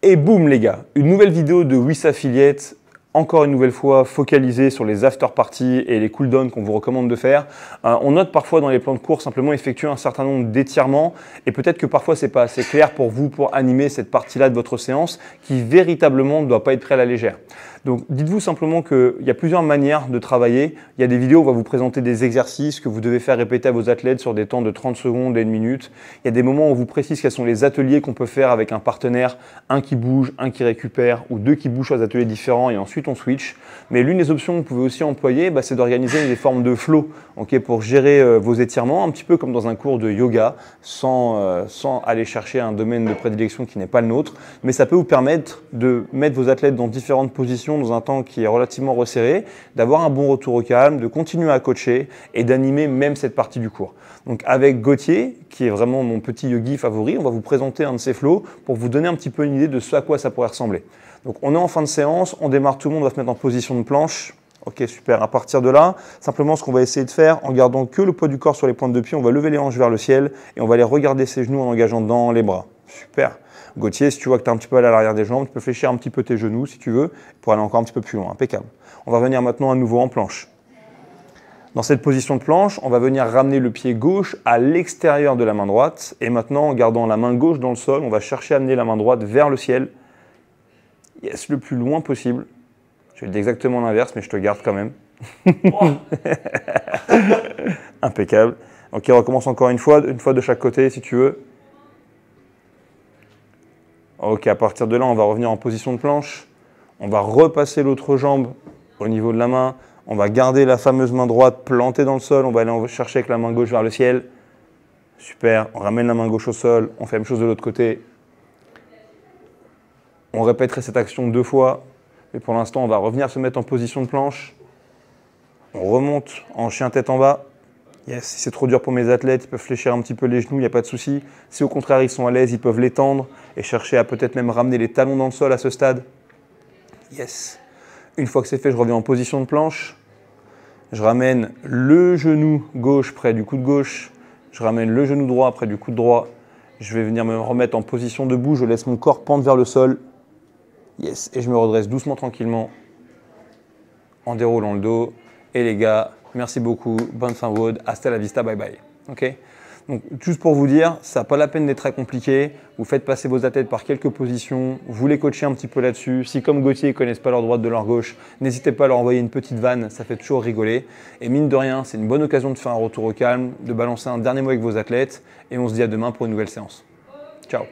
Et boum les gars, une nouvelle vidéo de Wiss Affiliate, encore une nouvelle fois focalisée sur les after parties et les cooldowns qu'on vous recommande de faire. On note parfois dans les plans de cours simplement effectuer un certain nombre d'étirements et peut-être que parfois c'est pas assez clair pour vous pour animer cette partie-là de votre séance qui véritablement ne doit pas être pris à la légère. Donc dites-vous simplement qu'il y a plusieurs manières de travailler. Il y a des vidéos où on va vous présenter des exercices que vous devez faire répéter à vos athlètes sur des temps de 30 secondes et 1 minute. Il y a des moments où on vous précise quels sont les ateliers qu'on peut faire avec un partenaire, un qui bouge, un qui récupère ou deux qui bougent sur des ateliers différents et ensuite on switch. Mais l'une des options que vous pouvez aussi employer, c'est d'organiser des formes de flow pour gérer vos étirements, un petit peu comme dans un cours de yoga, sans aller chercher un domaine de prédilection qui n'est pas le nôtre. Mais ça peut vous permettre de mettre vos athlètes dans différentes positions dans un temps qui est relativement resserré, d'avoir un bon retour au calme, de continuer à coacher et d'animer même cette partie du cours. Donc avec Gauthier, qui est vraiment mon petit yogi favori, on va vous présenter un de ces flows pour vous donner un petit peu une idée de ce à quoi ça pourrait ressembler. Donc on est en fin de séance, on démarre, tout le monde va se mettre en position de planche. Ok, super. À partir de là, simplement ce qu'on va essayer de faire, en gardant que le poids du corps sur les pointes de pied, on va lever les hanches vers le ciel et on va aller regarder ses genoux en engageant dans les bras. Super. Gauthier, si tu vois que tu es un petit peu à l'arrière des jambes, tu peux fléchir un petit peu tes genoux si tu veux, pour aller encore un petit peu plus loin. Impeccable. On va venir maintenant à nouveau en planche. Dans cette position de planche, on va venir ramener le pied gauche à l'extérieur de la main droite. Et maintenant, en gardant la main gauche dans le sol, on va chercher à amener la main droite vers le ciel. Yes, le plus loin possible. Je fais exactement l'inverse, mais je te garde quand même. Impeccable. Ok, on recommence encore une fois de chaque côté si tu veux. Ok, à partir de là, on va revenir en position de planche. On va repasser l'autre jambe au niveau de la main. On va garder la fameuse main droite plantée dans le sol. On va aller chercher avec la main gauche vers le ciel. Super, on ramène la main gauche au sol. On fait la même chose de l'autre côté. On répéterait cette action 2 fois. Et pour l'instant, on va revenir se mettre en position de planche. On remonte en chien tête en bas. Yes, si c'est trop dur pour mes athlètes, ils peuvent fléchir un petit peu les genoux, il n'y a pas de souci. Si au contraire ils sont à l'aise, ils peuvent l'étendre et chercher à peut-être même ramener les talons dans le sol à ce stade. Yes. Une fois que c'est fait, je reviens en position de planche. Je ramène le genou gauche près du coude gauche. Je ramène le genou droit près du coude droit. Je vais venir me remettre en position debout. Je laisse mon corps pendre vers le sol. Yes. Et je me redresse doucement, tranquillement, en déroulant le dos. Et les gars, merci beaucoup, bonne fin Wood, hasta la vista, bye bye. Okay, donc juste pour vous dire, ça n'a pas la peine d'être très compliqué. Vous faites passer vos athlètes par quelques positions, vous les coachez un petit peu là-dessus. Si comme Gauthier, ils ne connaissent pas leur droite de leur gauche, n'hésitez pas à leur envoyer une petite vanne, ça fait toujours rigoler. Et mine de rien, c'est une bonne occasion de faire un retour au calme, de balancer un dernier mot avec vos athlètes. Et on se dit à demain pour une nouvelle séance. Ciao.